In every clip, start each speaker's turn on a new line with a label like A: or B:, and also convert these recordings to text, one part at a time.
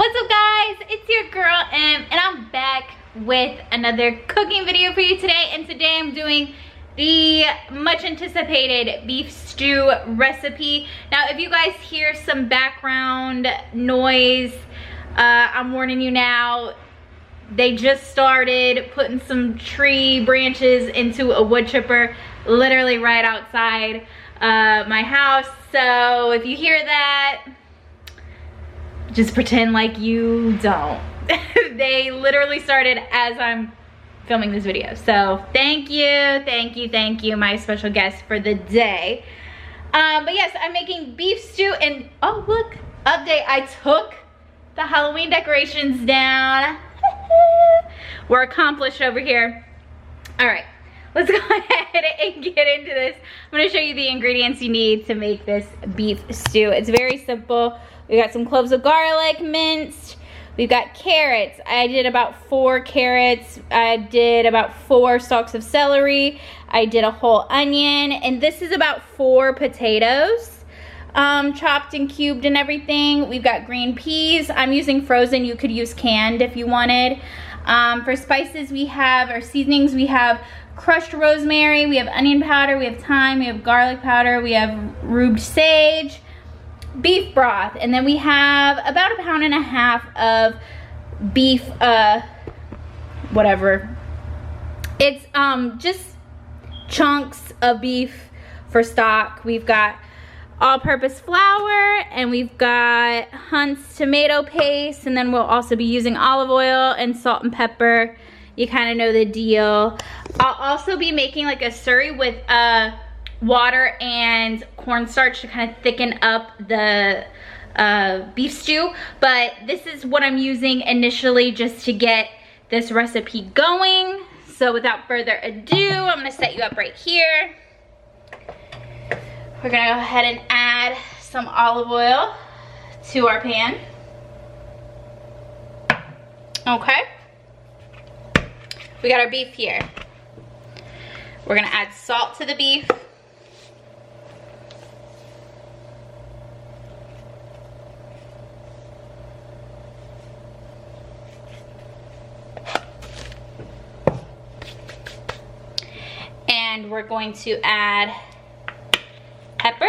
A: What's up guys, it's your girl Em and I'm back with another cooking video for you today. And today I'm doing the much anticipated beef stew recipe. Now if you guys hear some background noise, I'm warning you now. They just started putting some tree branches into a wood chipper literally right outside my house. So if you hear that, just pretend like you don't. They literally started as I'm filming this video. So thank you, my special guest for the day. But yes, I'm making beef stew and oh look, update, I took the Halloween decorations down. We're accomplished over here. All right, let's go ahead and get into this. I'm gonna show you the ingredients you need to make this beef stew. It's very simple. We got some cloves of garlic minced. We've got carrots. I did about 4 carrots. I did about 4 stalks of celery. I did a whole onion. And this is about 4 potatoes, chopped and cubed and everything. We've got green peas. I'm using frozen. You could use canned if you wanted. For spices, we have, or seasonings, we have crushed rosemary. We have onion powder. We have thyme. We have garlic powder. We have rubed sage. Beef broth, and then we have about 1.5 pounds of beef, whatever. It's just chunks of beef for stock. We've got all-purpose flour, and we've got Hunt's tomato paste, and then we'll also be using olive oil and salt and pepper. You kind of know the deal. I'll also be making like a slurry with water and cornstarch to kind of thicken up the beef stew, but this is what I'm using initially just to get this recipe going. So without further ado, I'm gonna set you up right here. We're gonna go ahead and add some olive oil to our pan. Okay, we got our beef here. We're gonna add salt to the beef. And we're going to add pepper.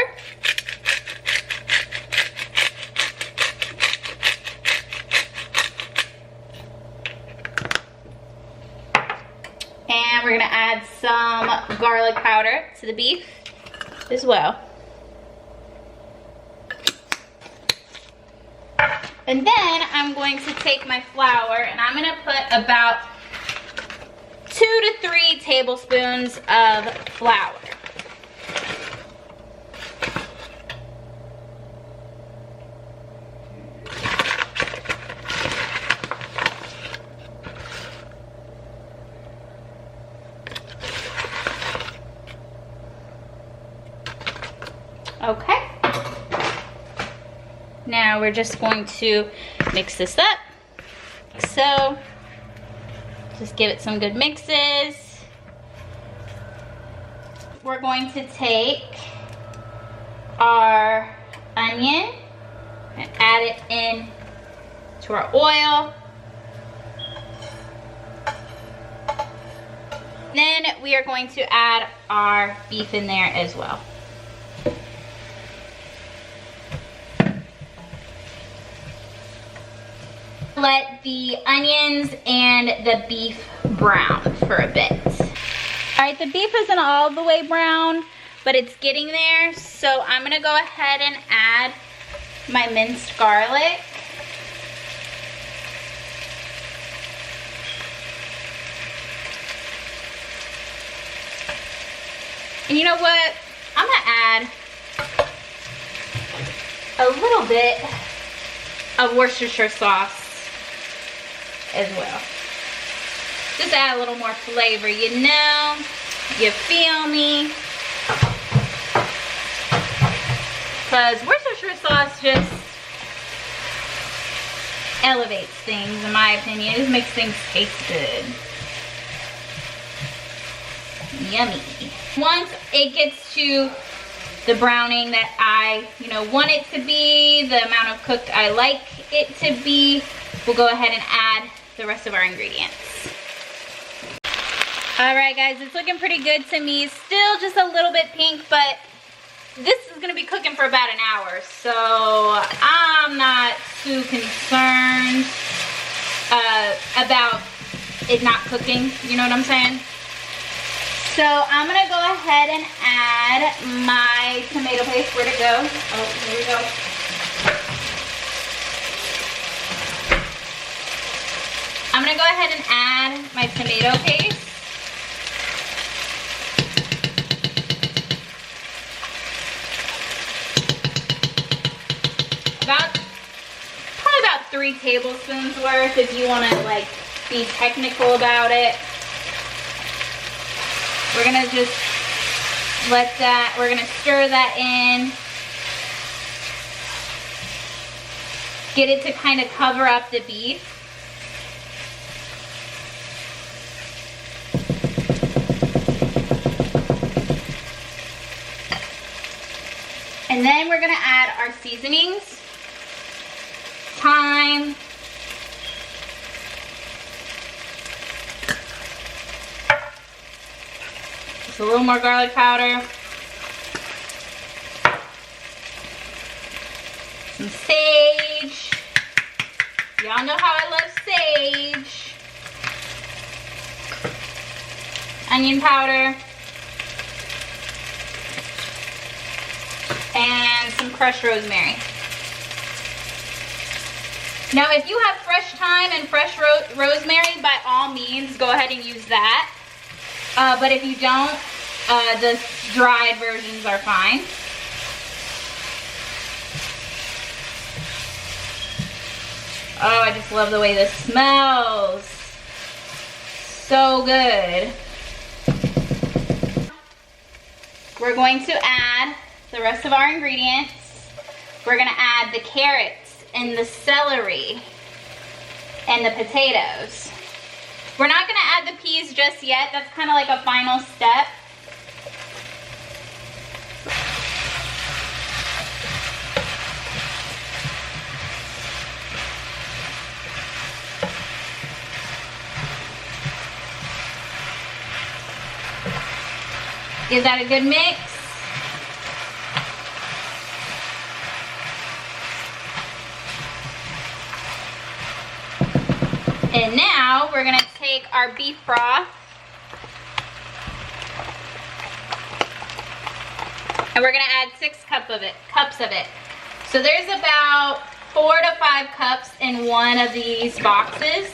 A: And we're gonna add some garlic powder to the beef as well. And then I'm going to take my flour and I'm gonna put about 2 to 3 tablespoons of flour. Okay. Now we're just going to mix this up. So just give it some good mixes. We're going to take our onion and add it in to our oil. Then we are going to add our beef in there as well. Let the onions and the beef brown for a bit. All right, the beef isn't all the way brown, but it's getting there. So I'm gonna go ahead and add my minced garlic. And you know what? I'm gonna add a little bit of Worcestershire sauce as well. Just add a little more flavor, you know? You feel me? Because Worcestershire sauce just elevates things, in my opinion. It just makes things taste good. Yummy. Once it gets to the browning that I, want it to be, the amount of cooked I like it to be, we'll go ahead and add the rest of our ingredients. All right, guys, it's looking pretty good to me. Still just a little bit pink, but this is gonna be cooking for about an hour, so I'm not too concerned about it not cooking, you know what I'm saying? So I'm gonna go ahead and add my tomato paste. Where'd it go? Oh, here we go. I'm gonna go ahead and add my tomato paste. Probably about 3 tablespoons worth if you wanna like be technical about it. We're gonna just we're gonna stir that in. Get it to kind of cover up the beef. And then we're gonna add our seasonings. Thyme. Just a little more garlic powder. Some sage. Y'all know how I love sage. Onion powder. And some crushed rosemary. Now, if you have fresh thyme and fresh rosemary, by all means, go ahead and use that. But if you don't, the dried versions are fine. Oh, I just love the way this smells. So good. We're going to add the rest of our ingredients. We're gonna add the carrots and the celery and the potatoes. We're not gonna add the peas just yet. That's kind of like a final step. Give that a good mix. And now we're gonna take our beef broth and we're gonna add 6 cups of it. So there's about 4 to 5 cups in one of these boxes.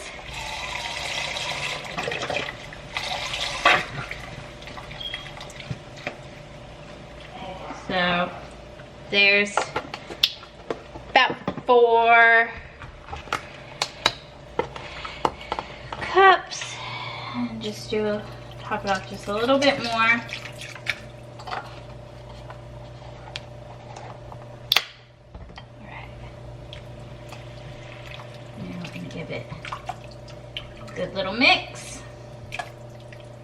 A: So there's about 4 cups. And just top it off just a little bit more. Alright. Now we're gonna give it a good little mix.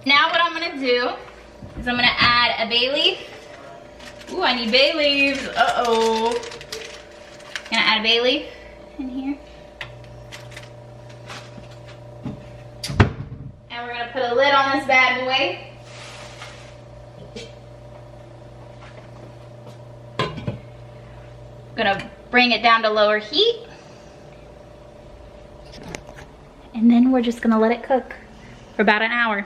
A: Now what I'm gonna do is I'm gonna add a bay leaf. Ooh, I need bay leaves. Uh-oh. Gonna add a bay leaf in here. And we're gonna put a lid on this bad boy. Gonna bring it down to lower heat. And then we're just gonna let it cook for about an hour.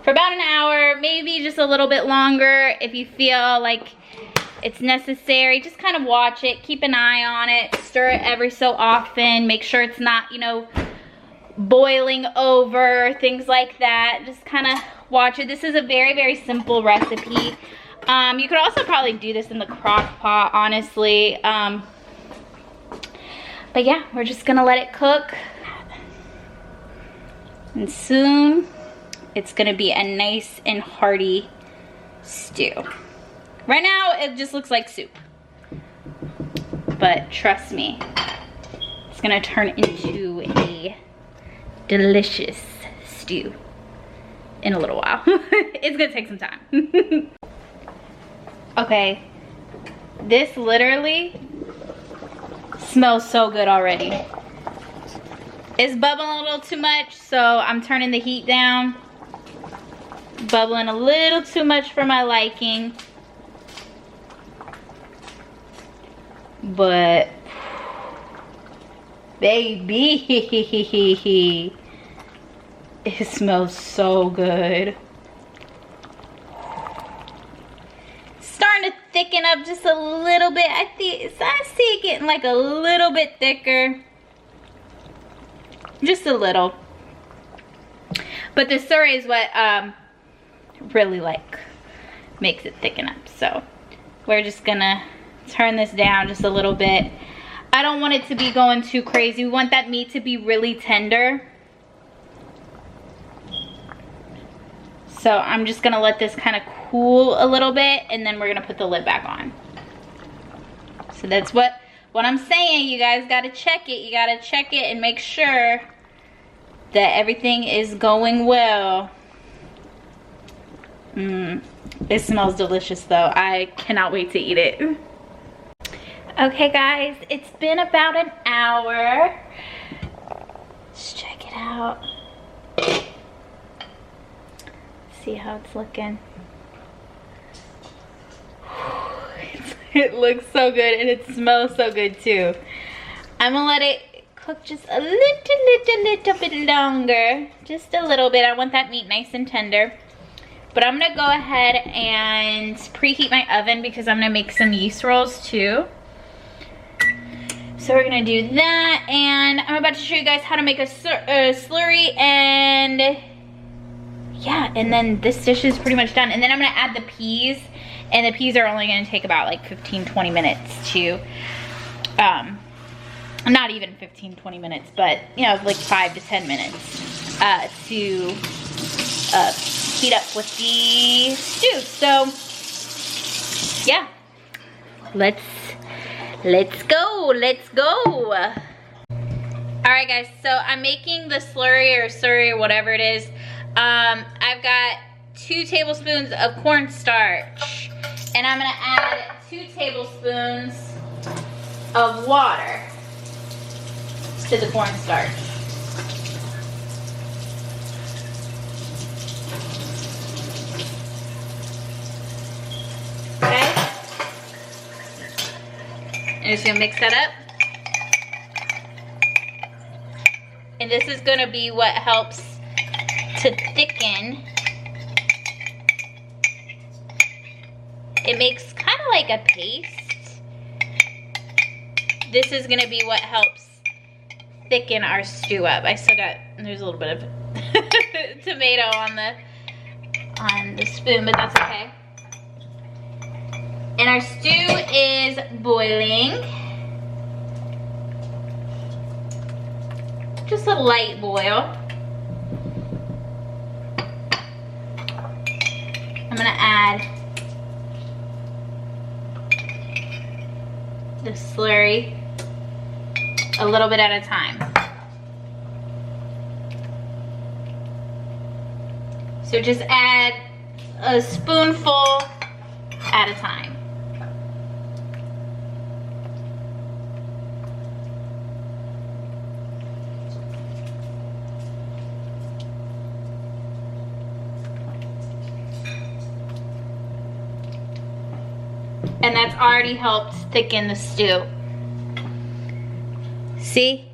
A: For about an hour, maybe just a little bit longer if you feel like it's necessary. Just kind of watch it, keep an eye on it, stir it every so often, make sure it's not, you know, boiling over, things like that. Just kind of watch it. This is a very, very simple recipe. You could also probably do this in the crock pot, honestly. But yeah, we're just gonna let it cook. And soon, it's gonna be a nice and hearty stew. Right now, it just looks like soup. But trust me, it's gonna turn into a delicious stew in a little while. It's gonna take some time. Okay, this literally smells so good already. It's bubbling a little too much, so I'm turning the heat down. Bubbling a little too much for my liking. But, baby, it smells so good. Starting to thicken up just a little bit. I see it getting like a little bit thicker. Just a little. But the Slurry is what really like makes it thicken up. So we're just gonna turn this down just a little bit. I don't want it to be going too crazy. We want that meat to be really tender. So I'm just gonna let this kind of cool a little bit, and then we're gonna put the lid back on. So that's what I'm saying. You guys gotta check it. You gotta check it and make sure that everything is going well. It smells delicious though. I cannot wait to eat it. Okay guys, it's been about an hour. Let's check it out. See how it's looking. It looks so good and it smells so good too. I'm gonna let it cook just a little bit longer. Just a little bit. I want that meat nice and tender. But I'm gonna go ahead and preheat my oven because I'm gonna make some yeast rolls too. So we're gonna do that, and I'm about to show you guys how to make a slurry, and yeah, and then this dish is pretty much done. And then I'm gonna add the peas, and the peas are only gonna take about like 15-20 minutes to, not even 15-20 minutes, but you know, like 5 to 10 minutes to heat up with the stew. So yeah, let's go. All right guys, so I'm making the slurry or whatever it is. I've got 2 tablespoons of cornstarch, and I'm gonna add 2 tablespoons of water to the cornstarch. Okay, I'm just gonna mix that up. And this is gonna be what helps to thicken. It makes kind of like a paste. This is gonna be what helps thicken our stew up. I still got, there's a little bit of tomato on the spoon, but that's okay. And our stew is boiling. Just a light boil. I'm gonna add the slurry a little bit at a time. So just add a spoonful at a time. And that's already helped thicken the stew. See?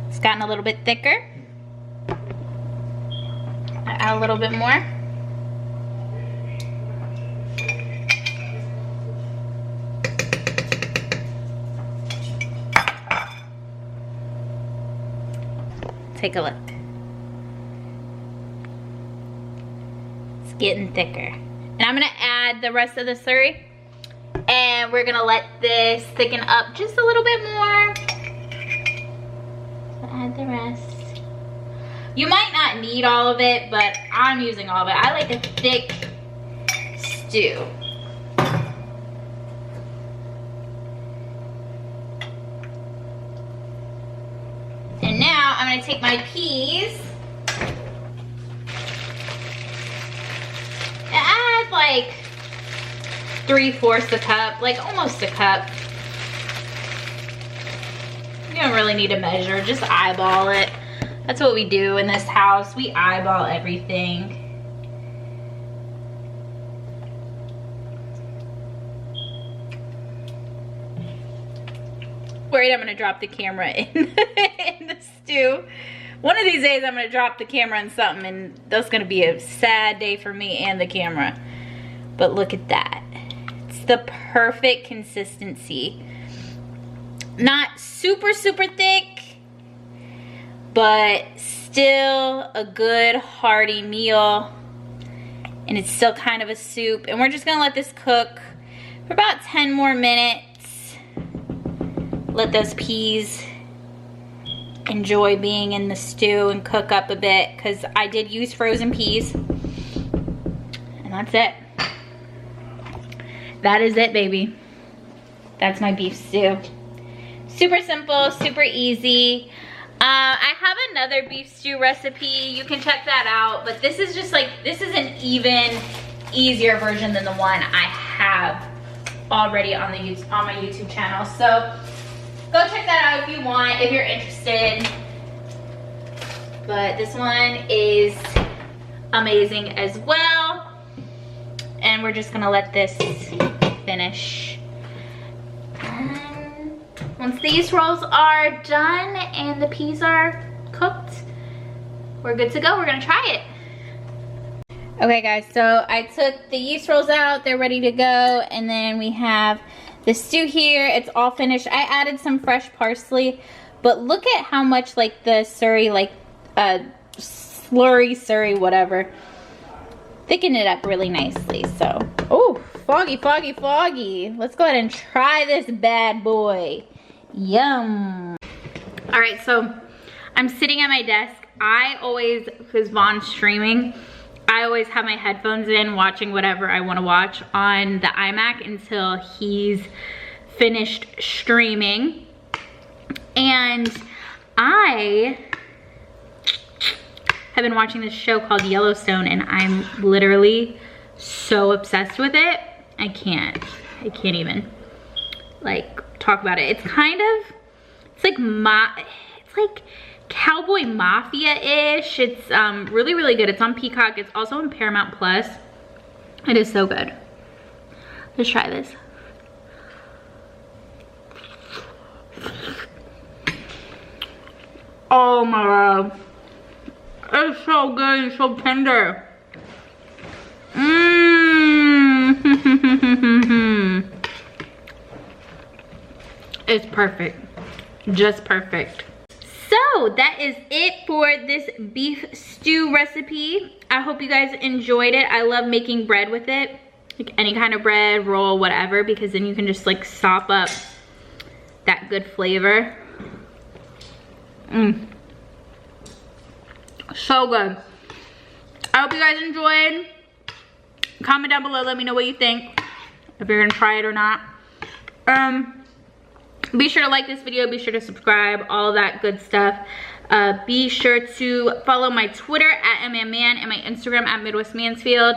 A: It's gotten a little bit thicker. I'll add a little bit more. Take a look. It's getting thicker. And I'm gonna add the rest of the slurry, and we're gonna let this thicken up just a little bit more. Add the rest. You might not need all of it, but I'm using all of it. I like a thick stew. And now I'm gonna take my peas and add like 3/4 a cup, like almost a cup. You don't really need to measure, just eyeball it. That's what we do in this house. We eyeball everything. Worried I'm gonna drop the camera in, in the stew. One of these days I'm gonna drop the camera in something and that's gonna be a sad day for me and the camera. But look at that. It's the perfect consistency. Not super, super thick, but still a good hearty meal. And it's still kind of a soup. And we're just gonna let this cook for about 10 more minutes. Let those peas enjoy being in the stew and cook up a bit, because I did use frozen peas. And that's it. That is it, baby. That's my beef stew. Super simple, super easy. I have another beef stew recipe. You can check that out. But this is just like, this is an even easier version than the one I have already on my YouTube channel. So go check that out if you want, if you're interested. But this one is amazing as well. And we're just gonna let this finish. And once these rolls are done and the peas are cooked, we're good to go. We're gonna try it. Okay guys, so I took the yeast rolls out, they're ready to go. And then we have the stew here, it's all finished. I added some fresh parsley, but look at how much like the Surrey, like Slurry, whatever, thicken it up really nicely. So, oh, foggy, foggy, foggy. Let's go ahead and try this bad boy. Yum. All right, so I'm sitting at my desk. I always, because Vaughn's streaming, I always have my headphones in watching whatever I want to watch on the iMac until he's finished streaming. And I have been watching this show called Yellowstone, and I'm literally so obsessed with it. I can't even like talk about it. It's kind of, it's like cowboy mafia-ish. It's really, really good. It's on Peacock. It's also on Paramount Plus. It is so good. Let's try this. Oh my god. It's so good. It's so tender. Mmm. It's perfect. Just perfect. So that is it for this beef stew recipe. I hope you guys enjoyed it. I love making bread with it, like any kind of bread, roll, whatever, because then you can just like sop up that good flavor. So good. I hope you guys enjoyed. Comment down below, let me know what you think, if you're gonna try it or not. Be sure to like this video, be sure to subscribe, all that good stuff. Be sure to follow my Twitter at MMan and my Instagram at Midwest Mansfield.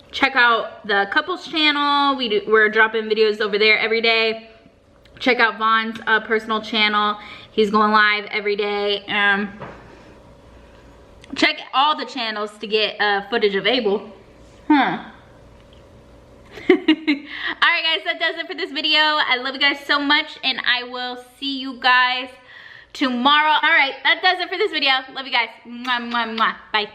A: Check out the couples channel. We're dropping videos over there every day. Check out Vaughn's personal channel. He's going live every day. Check all the channels to get footage of Abel. Alright guys, that does it for this video. I love you guys so much, and I will see you guys tomorrow. Alright, that does it for this video. Love you guys. Mwah, mwah, mwah. Bye.